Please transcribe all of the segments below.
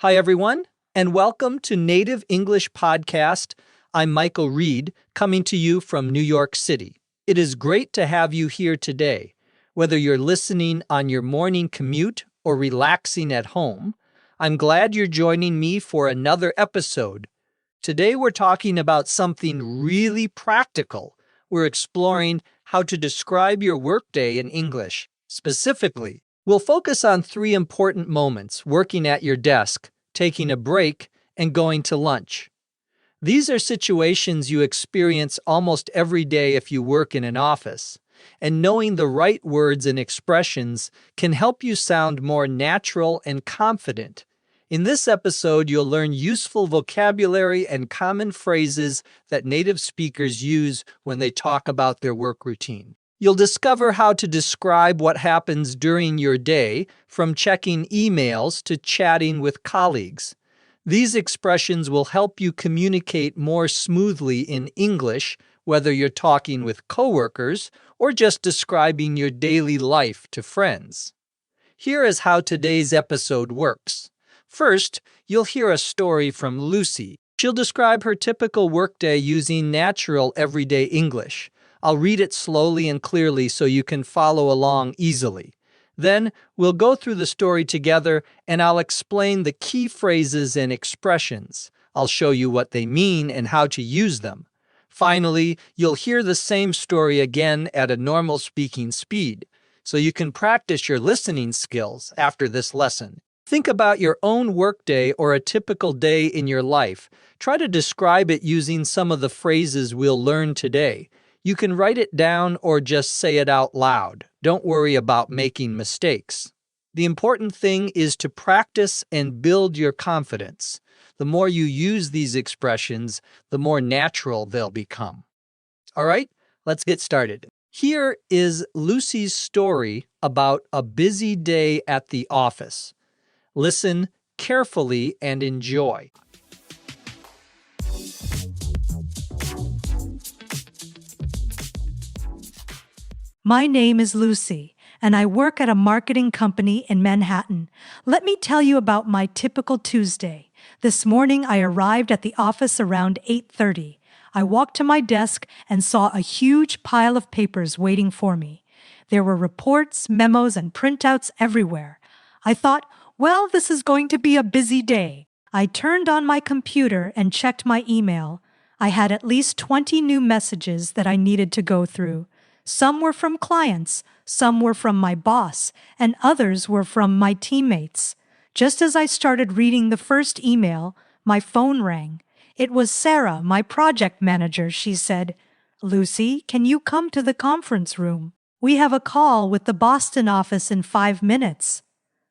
Hi, everyone, and welcome to Native English Podcast. I'm Michael Reed, coming to you from New York City. It is great to have you here today. Whether you're listening on your morning commute or relaxing at home, I'm glad you're joining me for another episode. Today, we're talking about something really practical. We're exploring how to describe your workday in English. Specifically, we'll focus on three important moments: working at your desk, taking a break, and going to lunch. These are situations you experience almost every day if you work in an office, and knowing the right words and expressions can help you sound more natural and confident. In this episode, you'll learn useful vocabulary and common phrases that native speakers use when they talk about their work routine. You'll discover how to describe what happens during your day, from checking emails to chatting with colleagues. These expressions will help you communicate more smoothly in English, whether you're talking with coworkers or just describing your daily life to friends. Here is how today's episode works. First, you'll hear a story from Lucy. She'll describe her typical workday using natural everyday English. I'll read it slowly and clearly so you can follow along easily. Then, we'll go through the story together and I'll explain the key phrases and expressions. I'll show you what they mean and how to use them. Finally, you'll hear the same story again at a normal speaking speed, so you can practice your listening skills after this lesson. Think about your own workday or a typical day in your life. Try to describe it using some of the phrases we'll learn today. You can write it down or just say it out loud. Don't worry about making mistakes. The important thing is to practice and build your confidence. The more you use these expressions, the more natural they'll become. All right, let's get started. Here is Lucy's story about a busy day at the office. Listen carefully and enjoy. My name is Lucy, and I work at a marketing company in Manhattan. Let me tell you about my typical Tuesday. This morning, I arrived at the office around 8:30. I walked to my desk and saw a huge pile of papers waiting for me. There were reports, memos, and printouts everywhere. I thought, well, this is going to be a busy day. I turned on my computer and checked my email. I had at least 20 new messages that I needed to go through. Some were from clients, some were from my boss, and others were from my teammates. Just as I started reading the first email, my phone rang. It was Sarah, my project manager. She said, "Lucy, can you come to the conference room? We have a call with the Boston office in 5 minutes."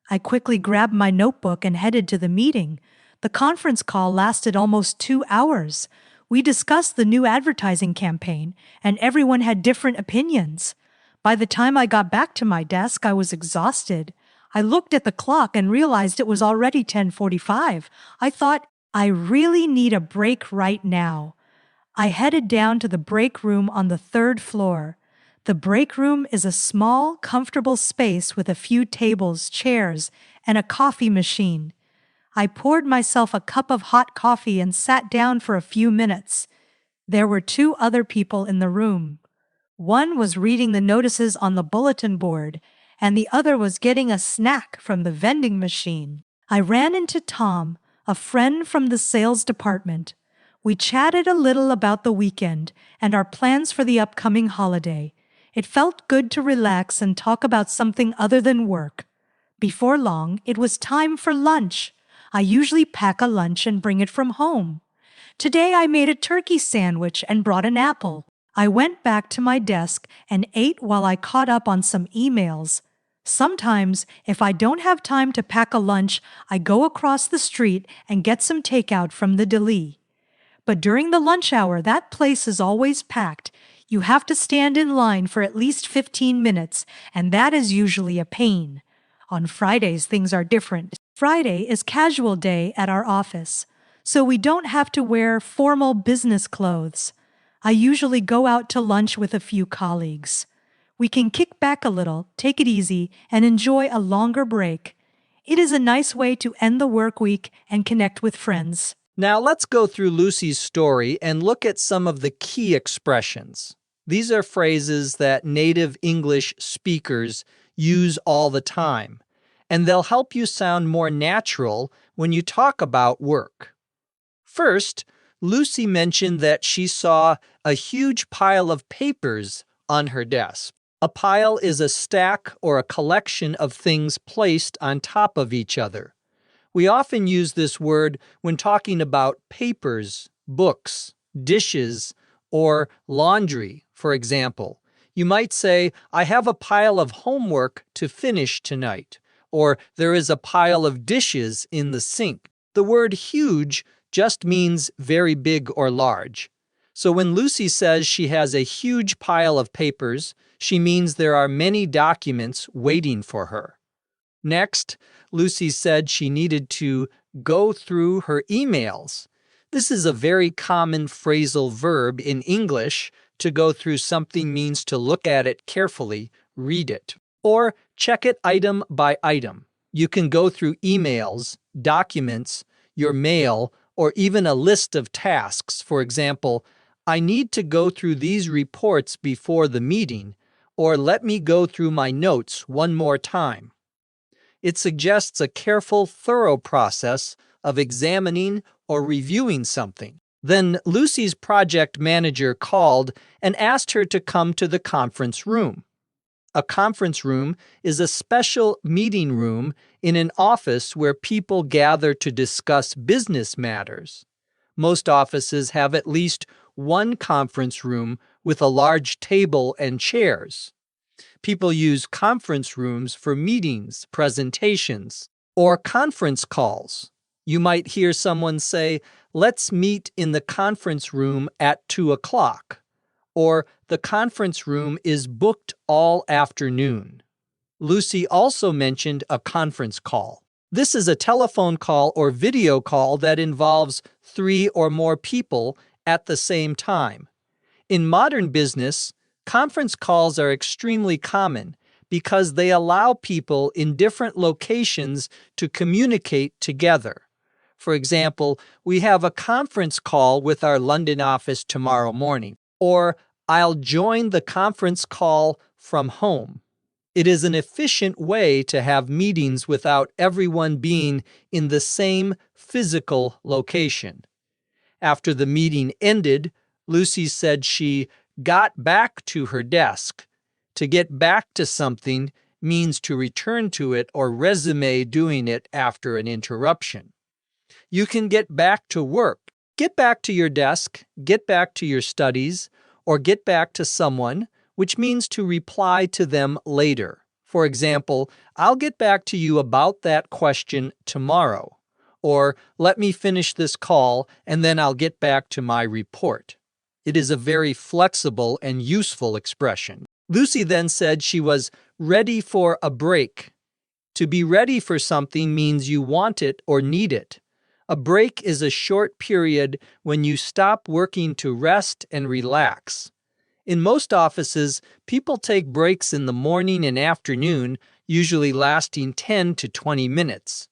I quickly grabbed my notebook and headed to the meeting. The conference call lasted almost 2 hours. We discussed the new advertising campaign, and everyone had different opinions. By the time I got back to my desk, I was exhausted. I looked at the clock and realized it was already 10:45. I thought, I really need a break right now. I headed down to the break room on the 3rd floor. The break room is a small, comfortable space with a few tables, chairs, and a coffee machine. I poured myself a cup of hot coffee and sat down for a few minutes. There were 2 other people in the room. One was reading the notices on the bulletin board, and the other was getting a snack from the vending machine. I ran into Tom, a friend from the sales department. We chatted a little about the weekend and our plans for the upcoming holiday. It felt good to relax and talk about something other than work. Before long, it was time for lunch. I usually pack a lunch and bring it from home. Today I made a turkey sandwich and brought an apple. I went back to my desk and ate while I caught up on some emails. Sometimes, if I don't have time to pack a lunch, I go across the street and get some takeout from the deli. But during the lunch hour, that place is always packed. You have to stand in line for at least 15 minutes, and that is usually a pain. On Fridays, things are different. Friday is casual day at our office, so we don't have to wear formal business clothes. I usually go out to lunch with a few colleagues. We can kick back a little, take it easy, and enjoy a longer break. It is a nice way to end the work week and connect with friends. Now let's go through Lucy's story and look at some of the key expressions. These are phrases that native English speakers use all the time, and they'll help you sound more natural when you talk about work. First, Lucy mentioned that she saw a huge pile of papers on her desk. A pile is a stack or a collection of things placed on top of each other. We often use this word when talking about papers, books, dishes, or laundry, for example. You might say, I have a pile of homework to finish tonight, or there is a pile of dishes in the sink. The word huge just means very big or large. So when Lucy says she has a huge pile of papers, she means there are many documents waiting for her. Next, Lucy said she needed to go through her emails. This is a very common phrasal verb in English. To go through something means to look at it carefully, read it, or check it item by item. You can go through emails, documents, your mail, or even a list of tasks. For example, I need to go through these reports before the meeting, or let me go through my notes one more time. It suggests a careful, thorough process of examining or reviewing something. Then Lucy's project manager called and asked her to come to the conference room. A conference room is a special meeting room in an office where people gather to discuss business matters. Most offices have at least one conference room with a large table and chairs. People use conference rooms for meetings, presentations, or conference calls. You might hear someone say, let's meet in the conference room at 2 o'clock. Or the conference room is booked all afternoon. Lucy also mentioned a conference call. This is a telephone call or video call that involves 3 or more people at the same time. In modern business, conference calls are extremely common because they allow people in different locations to communicate together. For example, we have a conference call with our London office tomorrow morning, or I'll join the conference call from home. It is an efficient way to have meetings without everyone being in the same physical location. After the meeting ended, Lucy said she got back to her desk. To get back to something means to return to it or resume doing it after an interruption. You can get back to work. Get back to your desk, get back to your studies, or get back to someone, which means to reply to them later. For example, I'll get back to you about that question tomorrow. Or let me finish this call and then I'll get back to my report. It is a very flexible and useful expression. Lucy then said she was ready for a break. To be ready for something means you want it or need it. A break is a short period when you stop working to rest and relax. In most offices, people take breaks in the morning and afternoon, usually lasting 10 to 20 minutes.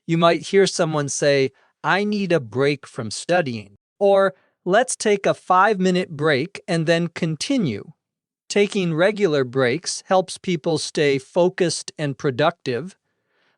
You might hear someone say, I need a break from studying, or let's take a 5-minute break and then continue. Taking regular breaks helps people stay focused and productive.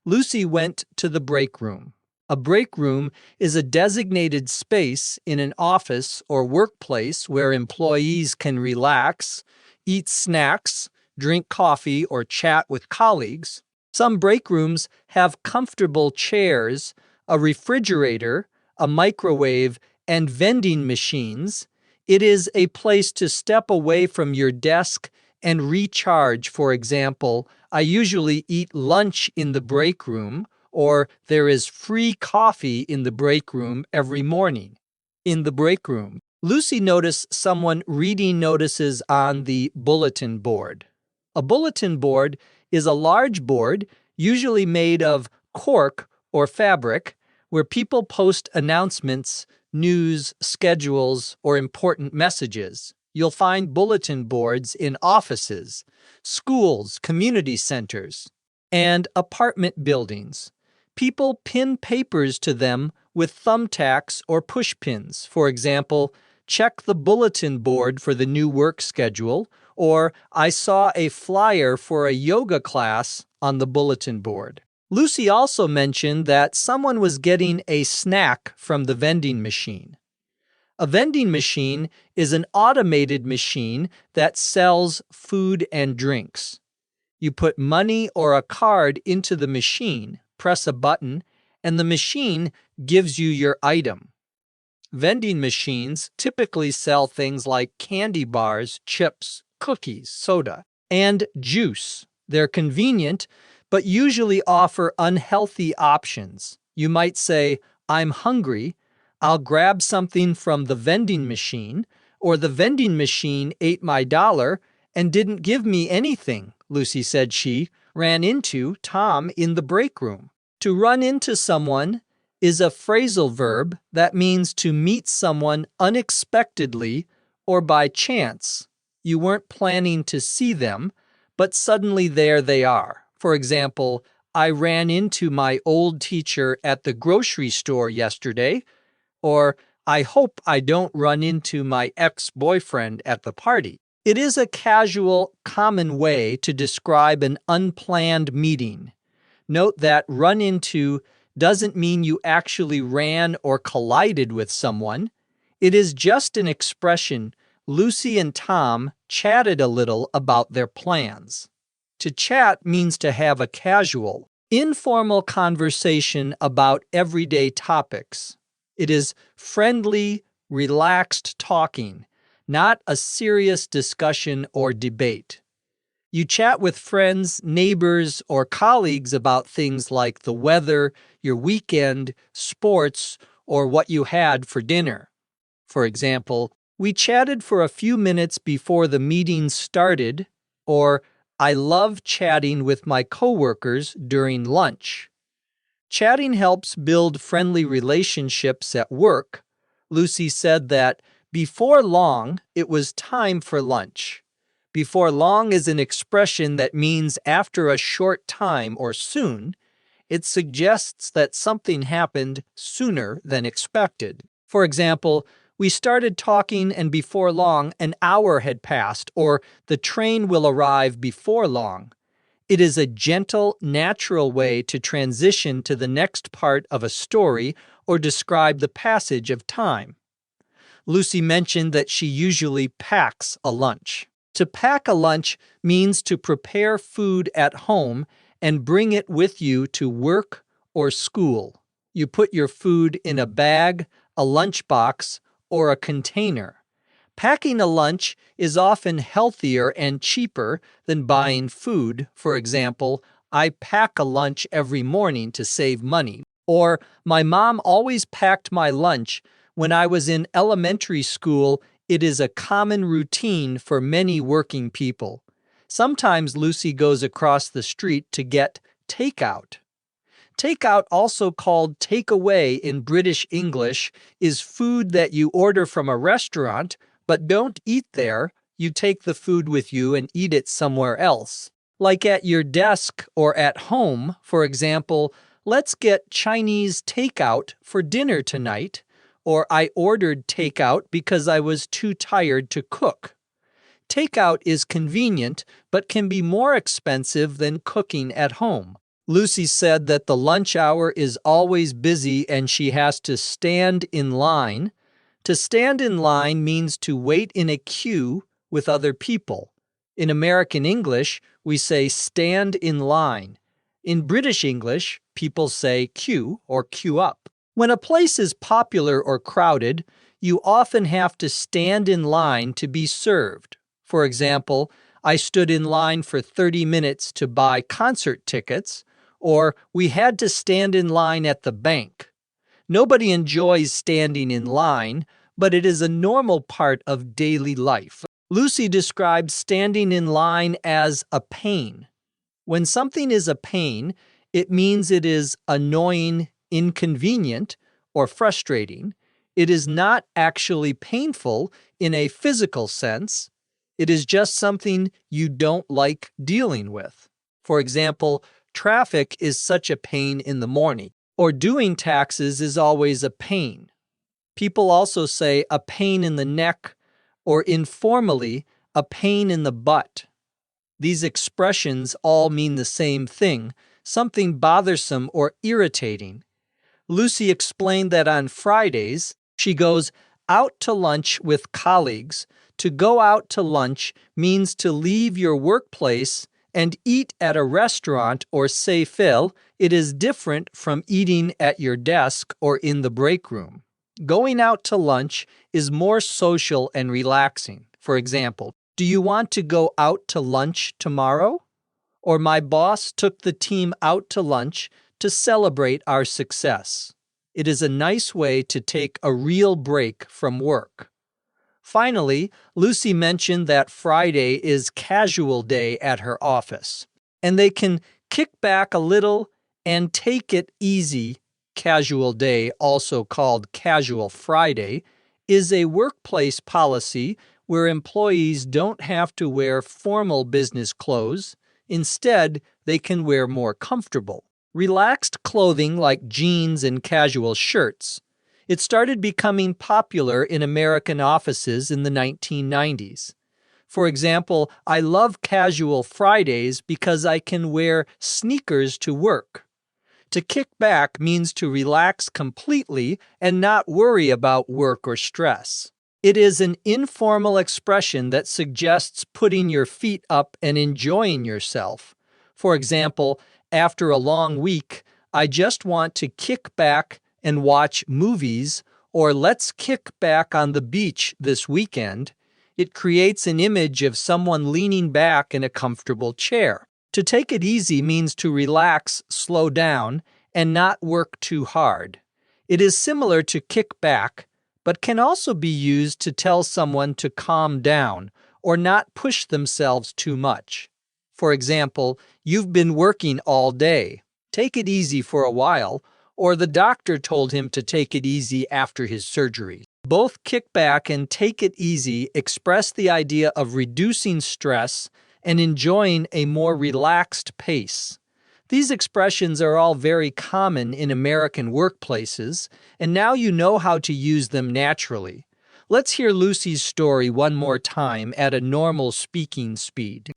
Lucy went to the break room. A break room is a designated space in an office or workplace where employees can relax, eat snacks, drink coffee, or chat with colleagues. Some break rooms have comfortable chairs, a refrigerator, a microwave, and vending machines. It is a place to step away from your desk and recharge. For example, I usually eat lunch in the break room, or there is free coffee in the break room every morning. In the break room, Lucy noticed someone reading notices on the bulletin board. A bulletin board is a large board, usually made of cork or fabric, where people post announcements, news, schedules, or important messages. You'll find bulletin boards in offices, schools, community centers, and apartment buildings. People pin papers to them with thumbtacks or push pins. For example, check the bulletin board for the new work schedule, or I saw a flyer for a yoga class on the bulletin board. Lucy also mentioned that someone was getting a snack from the vending machine. A vending machine is an automated machine that sells food and drinks. You put money or a card into the machine, press a button, and the machine gives you your item. Vending machines typically sell things like candy bars, chips, cookies, soda, and juice. They're convenient, but usually offer unhealthy options. You might say, "I'm hungry. I'll grab something from the vending machine," or "The vending machine ate my dollar and didn't give me anything," Lucy said she ran into Tom in the break room. To run into someone is a phrasal verb that means to meet someone unexpectedly or by chance. You weren't planning to see them, but suddenly there they are. For example, I ran into my old teacher at the grocery store yesterday, or I hope I don't run into my ex-boyfriend at the party. It is a casual, common way to describe an unplanned meeting. Note that run into doesn't mean you actually ran or collided with someone. It is just an expression. Lucy and Tom chatted a little about their plans. To chat means to have a casual, informal conversation about everyday topics. It is friendly, relaxed talking, not a serious discussion or debate. You chat with friends, neighbors, or colleagues about things like the weather, your weekend, sports, or what you had for dinner. For example, we chatted for a few minutes before the meeting started, or I love chatting with my coworkers during lunch. Chatting helps build friendly relationships at work. Lucy said that before long, it was time for lunch. Before long is an expression that means after a short time or soon. It suggests that something happened sooner than expected. For example, we started talking and before long an hour had passed, or the train will arrive before long. It is a gentle, natural way to transition to the next part of a story or describe the passage of time. Lucy mentioned that she usually packs a lunch. To pack a lunch means to prepare food at home and bring it with you to work or school. You put your food in a bag, a lunchbox, or a container. Packing a lunch is often healthier and cheaper than buying food. For example, I pack a lunch every morning to save money. Or, my mom always packed my lunch. When I was in elementary school, it is a common routine for many working people. Sometimes Lucy goes across the street to get takeout. Takeout, also called takeaway in British English, is food that you order from a restaurant but don't eat there. You take the food with you and eat it somewhere else. Like at your desk or at home, for example, let's get Chinese takeout for dinner tonight, or I ordered takeout because I was too tired to cook. Takeout is convenient but can be more expensive than cooking at home. Lucy said that the lunch hour is always busy and she has to stand in line. To stand in line means to wait in a queue with other people. In American English, we say stand in line. In British English, people say queue or queue up. When a place is popular or crowded, you often have to stand in line to be served. For example, I stood in line for 30 minutes to buy concert tickets, or we had to stand in line at the bank. Nobody enjoys standing in line, but it is a normal part of daily life. Lucy describes standing in line as a pain. When something is a pain, it means it is annoying, inconvenient, or frustrating. It is not actually painful in a physical sense. It is just something you don't like dealing with. For example, Traffic is such a pain in the morning, or doing taxes is always a pain. People also say a pain in the neck, or informally, a pain in the butt. These expressions all mean the same thing, something bothersome or irritating. Lucy explained that on Fridays, she goes out to lunch with colleagues. To go out to lunch means to leave your workplace and eat at a restaurant or say Phil. It is different from eating at your desk or in the break room. Going out to lunch is more social and relaxing. For example, do you want to go out to lunch tomorrow? Or my boss took the team out to lunch to celebrate our success. It is a nice way to take a real break from work. Finally, Lucy mentioned that Friday is casual day at her office, and they can kick back a little and take it easy. Casual day, also called Casual Friday, is a workplace policy where employees don't have to wear formal business clothes. Instead, they can wear more comfortable, relaxed clothing like jeans and casual shirts. It started becoming popular in American offices in the 1990s. For example, I love casual Fridays because I can wear sneakers to work. To kick back means to relax completely and not worry about work or stress. It is an informal expression that suggests putting your feet up and enjoying yourself. For example, after a long week, I just want to kick back and watch movies, or let's kick back on the beach this weekend. It creates an image of someone leaning back in a comfortable chair. To take it easy means to relax, slow down, and not work too hard. It is similar to kick back, but can also be used to tell someone to calm down or not push themselves too much. For example, you've been working all day. Take it easy for a while, or the doctor told him to take it easy after his surgery. Both kick back and take it easy express the idea of reducing stress and enjoying a more relaxed pace. These expressions are all very common in American workplaces, and now you know how to use them naturally. Let's hear Lucy's story one more time at a normal speaking speed.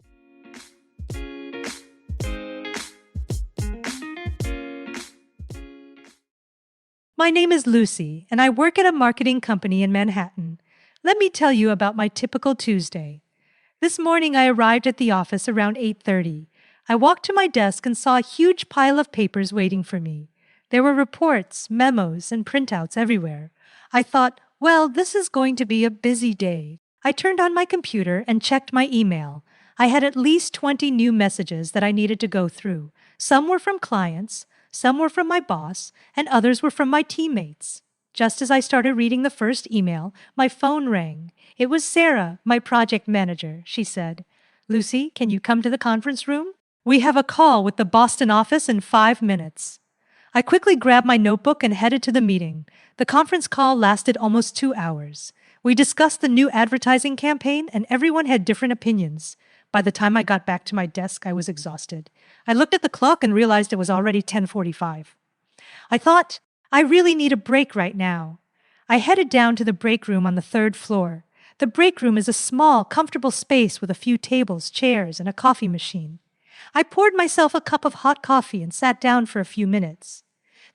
My name is Lucy, and I work at a marketing company in Manhattan. Let me tell you about my typical Tuesday. This morning I arrived at the office around 8:30. I walked to my desk and saw a huge pile of papers waiting for me. There were reports, memos, and printouts everywhere. I thought, well, this is going to be a busy day. I turned on my computer and checked my email. I had at least 20 new messages that I needed to go through. Some were from clients, some were from my boss, and others were from my teammates. Just as I started reading the first email, my phone rang. It was Sarah, my project manager. She said, "Lucy, can you come to the conference room? We have a call with the Boston office in 5 minutes." I quickly grabbed my notebook and headed to the meeting. The conference call lasted almost 2 hours. We discussed the new advertising campaign, and everyone had different opinions. By the time I got back to my desk, I was exhausted. I looked at the clock and realized it was already 10:45. I thought, I really need a break right now. I headed down to the break room on the 3rd floor. The break room is a small, comfortable space with a few tables, chairs, and a coffee machine. I poured myself a cup of hot coffee and sat down for a few minutes.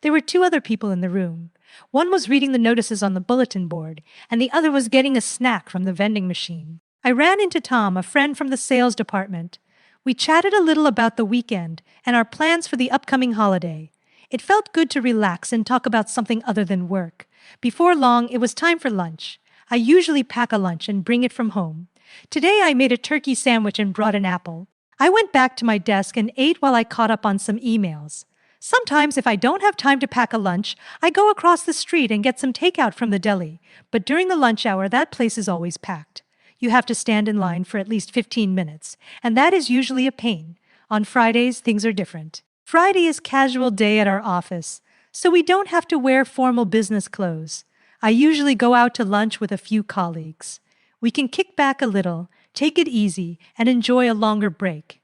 There were 2 other people in the room. One was reading the notices on the bulletin board, and the other was getting a snack from the vending machine. I ran into Tom, a friend from the sales department. We chatted a little about the weekend and our plans for the upcoming holiday. It felt good to relax and talk about something other than work. Before long, it was time for lunch. I usually pack a lunch and bring it from home. Today, I made a turkey sandwich and brought an apple. I went back to my desk and ate while I caught up on some emails. Sometimes, if I don't have time to pack a lunch, I go across the street and get some takeout from the deli. But during the lunch hour, that place is always packed. You have to stand in line for at least 15 minutes, and that is usually a pain. On Fridays, things are different. Friday is casual day at our office, so we don't have to wear formal business clothes. I usually go out to lunch with a few colleagues. We can kick back a little, take it easy, and enjoy a longer break.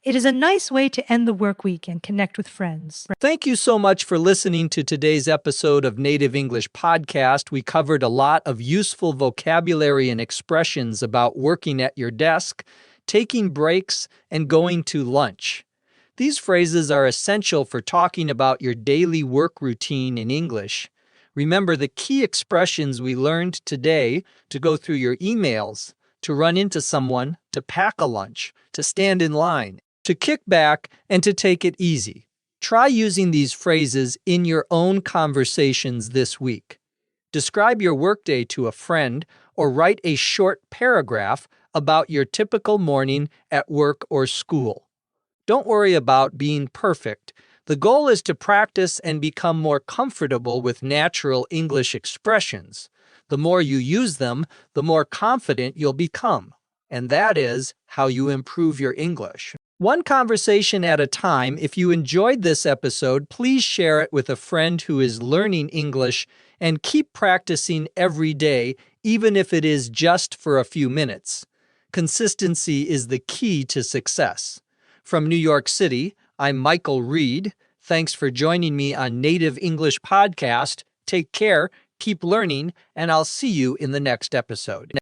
It is a nice way to end the work week and connect with friends. Thank you so much for listening to today's episode of Native English Podcast. We covered a lot of useful vocabulary and expressions about working at your desk, taking breaks, and going to lunch. These phrases are essential for talking about your daily work routine in English. Remember the key expressions we learned today: to go through your emails, to run into someone, to pack a lunch, to stand in line, to kick back, and to take it easy. Try using these phrases in your own conversations this week. Describe your workday to a friend or write a short paragraph about your typical morning at work or school. Don't worry about being perfect. The goal is to practice and become more comfortable with natural English expressions. The more you use them, the more confident you'll become. And that is how you improve your English. One conversation at a time. If you enjoyed this episode, please share it with a friend who is learning English and keep practicing every day, even if it is just for a few minutes. Consistency is the key to success. From New York City, I'm Michael Reed. Thanks for joining me on Native English Podcast. Take care, keep learning, and I'll see you in the next episode.